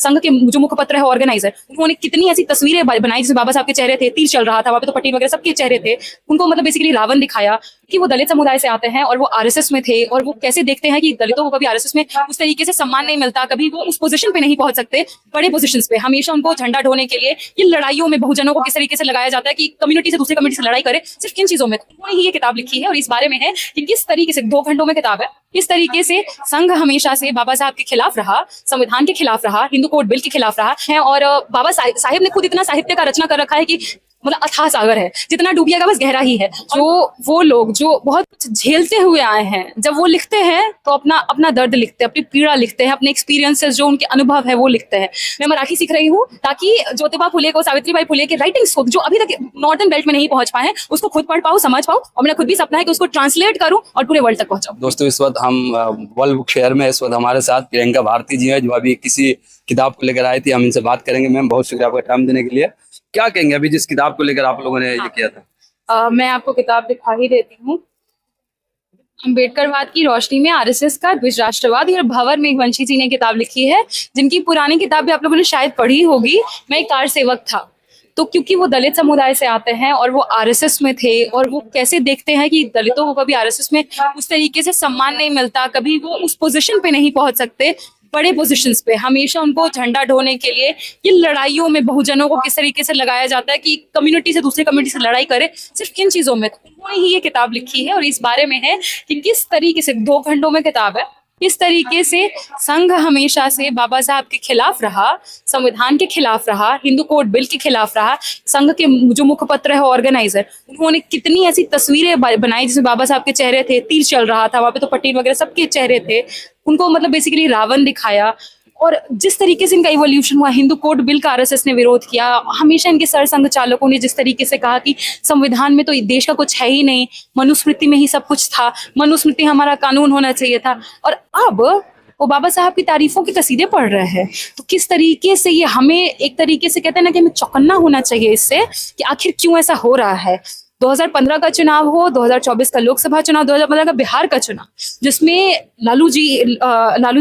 संघ के जो मुखपत्र है ऑर्गेनाइजर, उन्होंने कितनी ऐसी तस्वीरें बनाई जिसमें बाबा साहब के चेहरे थे, तीर चल रहा था वहाँ पे, तो पटेल वगैरह सबके चेहरे थे। उनको मतलब बेसिकली रावण दिखाया कि वो दलित समुदाय से आते हैं और वो आरएसएस में थे, और वो कैसे देखते हैं कि दलितों को कभी आरएसएस में उस तरीके से सम्मान नहीं मिलता, कभी वो उस पोजीशन पे नहीं पहुंच सकते, बड़े पोजीशंस पे हमेशा उनको झंडा ढोने के लिए ये लड़ाइयों में बहुजनों को किस तरीके से लगाया जाता है कि कम्युनिटी से दूसरी कम्युनिटी से लड़ाई करे, सिर्फ किन चीजों में। उन्होंने ही ये किताब लिखी है और इस बारे में है कि किस तरीके से 2 घंटों में किताब है, किस तरीके से संघ हमेशा से बाबा साहब के खिलाफ रहा, संविधान के खिलाफ रहा, हिंदू कोड बिल के खिलाफ रहा है। और बाबा साहिब ने खुद इतना साहित्य का रचना कर रखा है कि मतलब अथाह सागर है, जितना डूबिएगा बस गहरा ही है। जो वो लोग जो बहुत कुछ झेलते हुए आए हैं, जब वो लिखते हैं तो अपना अपना दर्द लिखते हैं, अपनी पीड़ा लिखते हैं, अपने एक्सपीरियंसेस जो उनके अनुभव है वो लिखते हैं। मैं मराठी सीख रही हूँ ताकि ज्योतिबा फुले को, सावित्रीबाई फुले के राइटिंग्स को जो अभी तक नॉर्थन बेल्ट में नहीं पहुंच पाए हैं उसको खुद पढ़ पाऊँ, समझ पाऊँ, और मेरा खुद भी सपना है कि उसको ट्रांसलेट करूँ और पूरे वर्ल्ड तक पहुंचाऊँ। दोस्तों, इस वक्त हम वर्ल्ड बुक शेयर में, इस वक्त हमारे साथ प्रियंका भारती जी हैं, जो अभी किसी किताब को लेकर आई थी। हम इनसे बात करेंगे। मैम, बहुत शुक्रिया आपका टाइम देने के लिए। क्या कहेंगे अभी जिस किताब को लेकर आप लोगों ने ये किया था? मैं आपको किताब दिखा ही देती हूँ। अम्बेडकरवाद की रोशनी में आरएसएस का द्विज राष्ट्रवाद, और भंवर मेघवंशी जी ने किताब लिखी है, जिनकी पुरानी किताब भी आप लोगों ने शायद पढ़ी होगी। मैं एक कार सेवक था, तो क्योंकि वो दलित समुदाय से आते हैं और वो आरएसएस में थे, और वो कैसे देखते हैं कि दलितों को कभी आरएसएस में उस तरीके से सम्मान नहीं मिलता, कभी वो उस पोजीशन पे नहीं पहुंच सकते, बड़े पोजीशंस पे हमेशा उनको झंडा ढोने के लिए ये लड़ाइयों में बहुजनों को किस तरीके से लगाया जाता है कि कम्युनिटी से दूसरी कम्युनिटी से लड़ाई करे, सिर्फ किन चीजों में। उन्होंने ही ये किताब लिखी है और इस बारे में है कि किस तरीके से 2 घंटों में किताब है, किस तरीके से संघ हमेशा से बाबा साहब के खिलाफ रहा, संविधान के खिलाफ रहा, हिंदू कोड बिल के खिलाफ रहा, संघ के जो मुखपत्र है ऑर्गेनाइजर, उन्होंने कितनी ऐसी तस्वीरें बनाई जिसमें बाबा साहब के चेहरे थे, तीर चल रहा था वहाँ पे, तो पटेल वगैरह सबके चेहरे थे। उनको मतलब बेसिकली रावण दिखाया, और जिस तरीके से इनका इवोल्यूशन हुआ, हिंदू कोड बिल का आरएसएस ने विरोध किया, हमेशा इनके सर संघ चालकों ने जिस तरीके से कहा कि संविधान में तो देश का कुछ है ही नहीं, मनुस्मृति में ही सब कुछ था, मनुस्मृति हमारा कानून होना चाहिए था, और अब वो बाबा साहब की तारीफों के कसीदे पढ़ रहे हैं। तो किस तरीके से ये हमें एक तरीके से कहते हैं ना कि हमें चौकन्ना होना चाहिए इससे कि आखिर क्यों ऐसा हो रहा है। 2015 का चुनाव हो, 2024 का लोकसभा चुनाव, 2015 का बिहार का चुनाव, जिसमें लालू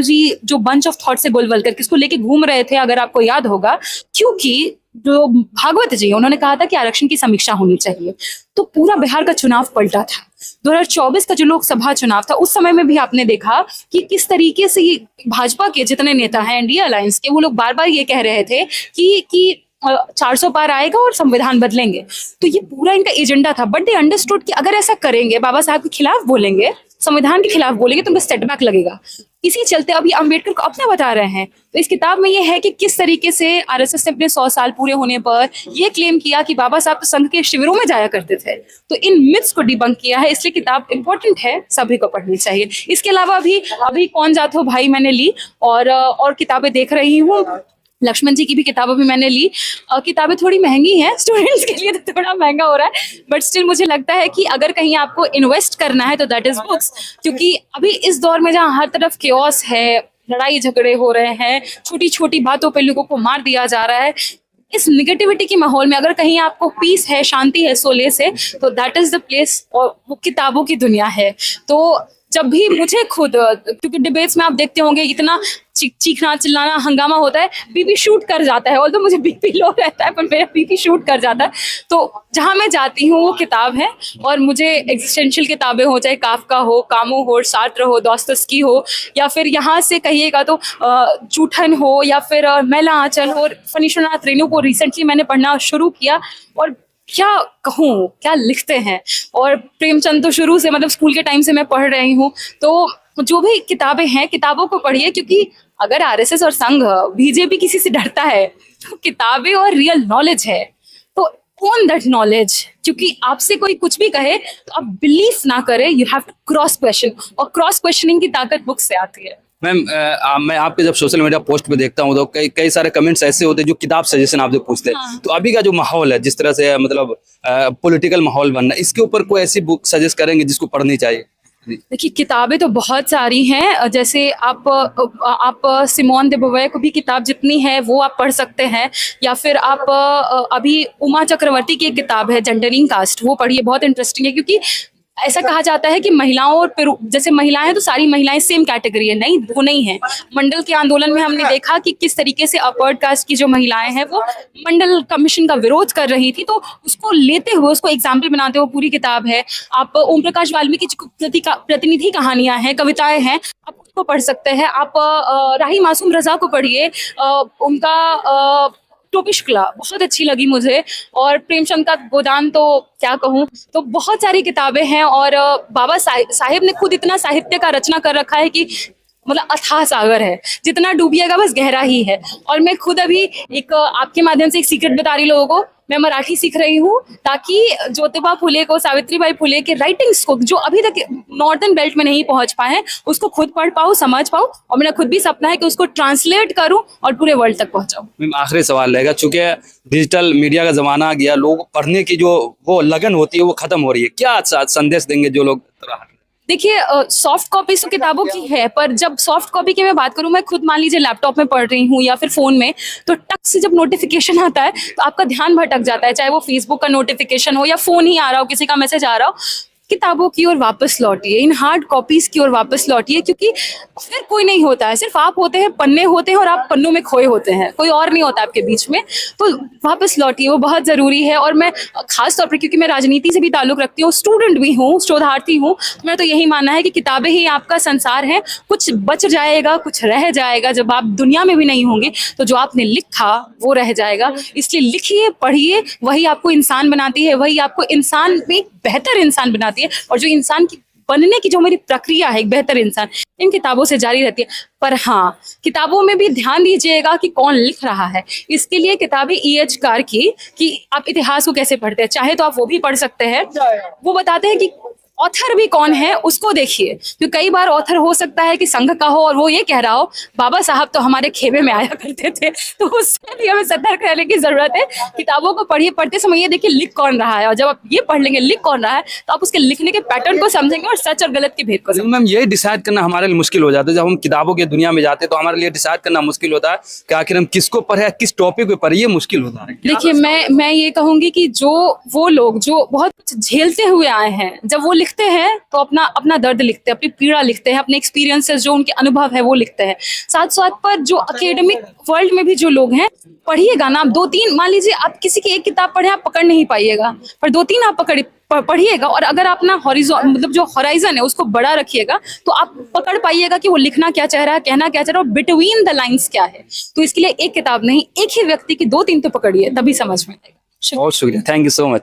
जी जो बंच ऑफ थॉट से गोलवलकर किसको लेके घूम रहे थे, अगर आपको याद होगा, क्योंकि जो भागवत जी उन्होंने कहा था कि आरक्षण की समीक्षा होनी चाहिए, तो पूरा बिहार का चुनाव पलटा था। 2024 का जो लोकसभा चुनाव था, उस समय में भी आपने देखा कि किस तरीके से ये भाजपा के जितने नेता हैं एनडीए अलायंस के, वो लोग बार बार ये कह रहे थे कि 400 पार आएगा और संविधान बदलेंगे। तो ये पूरा इनका एजेंडा था, बट दे अंडरस्टूड कि अगर ऐसा करेंगे, बाबा साहब के खिलाफ बोलेंगे, संविधान के खिलाफ बोलेंगे, तो उनको सेटबैक लगेगा। इसी चलते अभी अम्बेडकर को अपना बता रहे हैं। तो इस किताब में ये है कि किस तरीके से आरएसएस ने अपने 100 साल पूरे होने पर ये क्लेम किया कि बाबा साहब तो संघ के शिविरों में जाया करते थे, तो इन मिथ्स को डिबंक किया है। इसलिए किताब इंपॉर्टेंट है, सभी को पढ़नी चाहिए। इसके अलावा अभी कौन जात हो भाई मैंने ली, और किताबें देख रही हूँ। लक्ष्मण जी की भी किताब अभी मैंने ली। किताबें थोड़ी महंगी हैं, स्टूडेंट्स के लिए तो थोड़ा महंगा हो रहा है, बट स्टिल मुझे लगता है कि अगर कहीं आपको इन्वेस्ट करना है तो दैट इज बुक्स। क्योंकि अभी इस दौर में जहाँ हर तरफ केओस है, लड़ाई झगड़े हो रहे हैं, छोटी छोटी बातों पे लोगों को मार दिया जा रहा है, इस निगेटिविटी के माहौल में अगर कहीं आपको पीस है, शांति है सोले से, तो दैट इज द प्लेस, और वो किताबों की दुनिया है। तो जब भी मुझे खुद, क्योंकि डिबेट्स में आप देखते होंगे इतना चीखना चिल्लाना हंगामा होता है, बीपी शूट कर जाता है, ऑल्दो मुझे बीपी लो रहता है पर मेरा बीपी शूट कर जाता है। तो जहां मैं जाती हूँ वो किताब है, और मुझे एग्जिस्टेंशियल किताबें हो, चाहे काफका हो, कामू हो, सार्त्र हो, दोस्तोयेव्स्की हो, या फिर यहाँ से कहिएगा तो जूठन हो, या फिर मैला आंचल हो, फनीश्वरनाथ रेणु को रिसेंटली मैंने पढ़ना शुरू किया, और क्या कहूँ क्या लिखते हैं। और प्रेमचंद तो शुरू से, मतलब स्कूल के टाइम से मैं पढ़ रही हूँ। तो जो भी किताबें हैं, किताबों को पढ़िए, क्योंकि अगर आरएसएस और संघ, बीजेपी किसी से डरता है, तो किताबें और रियल नॉलेज है, तो ओन दैट नॉलेज। क्योंकि आपसे कोई कुछ भी कहे तो आप बिलीव ना करें, you have to cross question, और क्रॉस क्वेश्चनिंग की ताकत बुक से आती है। मैम, मैं आपके जब सोशल मीडिया पोस्ट पे देखता हूँ तो कई सारे कमेंट्स ऐसे होते हैं जो किताब सजेशन आप जो पूछते हैं। हाँ। तो अभी का जो माहौल है, जिस तरह से मतलब पॉलिटिकल माहौल बनना, इसके ऊपर कोई ऐसी बुक सजेस्ट करेंगे जिसको पढ़नी चाहिए? देखिए, किताबें तो बहुत सारी हैं। जैसे आप सिमोन दे beauvoir को भी किताब जितनी है वो आप पढ़ सकते हैं, या फिर आप अभी उमा चक्रवर्ती की एक किताब है जेंडरिंग कास्ट, वो पढ़िए, बहुत इंटरेस्टिंग है। क्योंकि ऐसा कहा जाता है कि महिलाओं और जैसे महिलाएं हैं तो सारी महिलाएं सेम कैटेगरी है, नहीं वो नहीं है। मंडल के आंदोलन में हमने देखा कि किस तरीके से अपर्ड कास्ट की जो महिलाएं हैं वो मंडल कमीशन का विरोध कर रही थी, तो उसको लेते हुए, उसको एग्जाम्पल बनाते हुए पूरी किताब है। आप ओम प्रकाश वाल्मीकि की प्रतिनिधि कहानियां हैं, कविताएं हैं, आप उसको पढ़ सकते हैं। आप राही मासूम रजा को पढ़िए, उनका टोपी शुक्ला बहुत अच्छी लगी मुझे, और प्रेमचंद का गोदान तो क्या कहूँ। तो बहुत सारी किताबें हैं, और बाबा साहिब ने खुद इतना साहित्य का रचना कर रखा है कि मतलब अथाह सागर है, जितना डूबिएगा बस गहरा ही है। और मैं खुद अभी एक आपके माध्यम से एक सीक्रेट बता रही लोगों को, मैं मराठी सीख रही हूँ ताकि ज्योतिबा फुले को, सावित्रीबाई फुले के राइटिंग्स को जो अभी तक नॉर्दर्न बेल्ट में नहीं पहुंच पाए हैं, उसको खुद पढ़ पाऊँ, समझ पाऊँ, और मेरा खुद भी सपना है कि उसको ट्रांसलेट करूँ और पूरे वर्ल्ड तक पहुंचाऊँ। मैम आखिरी सवाल रहेगा, चूंकि डिजिटल मीडिया का जमाना आ गया, लोग पढ़ने की जो वो लगन होती है वो खत्म हो रही है, क्या संदेश देंगे जो लोग? देखिए, सॉफ्ट कॉपी तो किताबों की है, पर जब सॉफ्ट कॉपी की मैं बात करूं, मैं खुद मान लीजिए लैपटॉप में पढ़ रही हूं या फिर फोन में, तो टक से जब नोटिफिकेशन आता है तो आपका ध्यान भटक जाता है, चाहे वो फेसबुक का नोटिफिकेशन हो या फोन ही आ रहा हो, किसी का मैसेज आ रहा हो। किताबों की ओर वापस लौटिए, इन हार्ड कॉपीज की ओर वापस लौटिए, क्योंकि फिर कोई नहीं होता है, सिर्फ आप होते हैं, पन्ने होते हैं, और आप पन्नों में खोए होते हैं, कोई और नहीं होता आपके बीच में। तो वापस लौटिए, वो बहुत ज़रूरी है। और मैं खास तौर पर, क्योंकि मैं राजनीति से भी ताल्लुक़ रखती हूँ, स्टूडेंट भी हूँ, शोधार्थी हूँ, तो मेरा तो यही मानना है कि किताबें ही आपका संसार है। कुछ बच जाएगा, कुछ रह जाएगा, जब आप दुनिया में भी नहीं होंगे तो जो आपने लिखा वो रह जाएगा। इसलिए लिखिए, पढ़िए, वही आपको इंसान बनाती है, वही आपको इंसान में बेहतर इंसान बनाती है। और जो इंसान की बनने की जो मेरी प्रक्रिया है, एक बेहतर इंसान, इन किताबों से जारी रहती है। पर हाँ, किताबों में भी ध्यान दीजिएगा कि कौन लिख रहा है। इसके लिए किताबें E.H. कार की, कि आप इतिहास को कैसे पढ़ते हैं, चाहे तो आप वो भी पढ़ सकते हैं। वो बताते हैं कि ऑथर भी कौन है, उसको देखिए, क्योंकि कई बार ऑथर हो सकता है कि संघ का हो और वो ये कह रहा हो बाबा साहब तो हमारे खेमे में आया करते थे, तो उसके लिए हमें सतर्क रहने की जरूरत है। किताबों को पढ़िए, पढ़ते समय ये देखिए लिख कौन रहा है, और जब आप ये पढ़ लेंगे लिख कौन रहा है, तो आप उसके लिखने के पैटर्न को समझेंगे और सच और गलत के भेद को समझेंगे। मैम यही डिसाइड करना हमारे लिए मुश्किल हो जाता है, जब हम किताबों की दुनिया में जाते हैं तो हमारे लिए डिसाइड करना मुश्किल होता है कि आखिर हम किसको पढ़े, किस टॉपिक पे पढ़े, ये मुश्किल होता है। देखिए, मैं ये कहूंगी कि जो वो लोग जो बहुत कुछ झेलते हुए आए हैं, जब वो लिखते हैं तो अपना दर्द लिखते हैं, अपनी पीड़ा लिखते हैं, अपने एक्सपीरियंसेस जो उनके अनुभव है वो लिखते हैं। साथ साथ पर जो एकेडमिक वर्ल्ड में भी जो लोग हैं, पढ़िएगा ना। आप 2-3, मान लीजिए आप किसी की एक किताब पढ़े, आप पकड़ नहीं पाइएगा, पर 2-3 आप पढ़िएगा, और अगर आप ना मतलब जो हॉराइजन है उसको बड़ा रखिएगा, तो आप पकड़ पाइएगा कि वो लिखना क्या चाह रहा है, कहना क्या चाह रहा है, और बिटवीन द लाइंस क्या है। तो इसके लिए एक किताब नहीं, एक ही व्यक्ति की 2-3 तो पकड़िए, तभी समझ में आएगा। बहुत शुक्रिया, थैंक यू सो मच।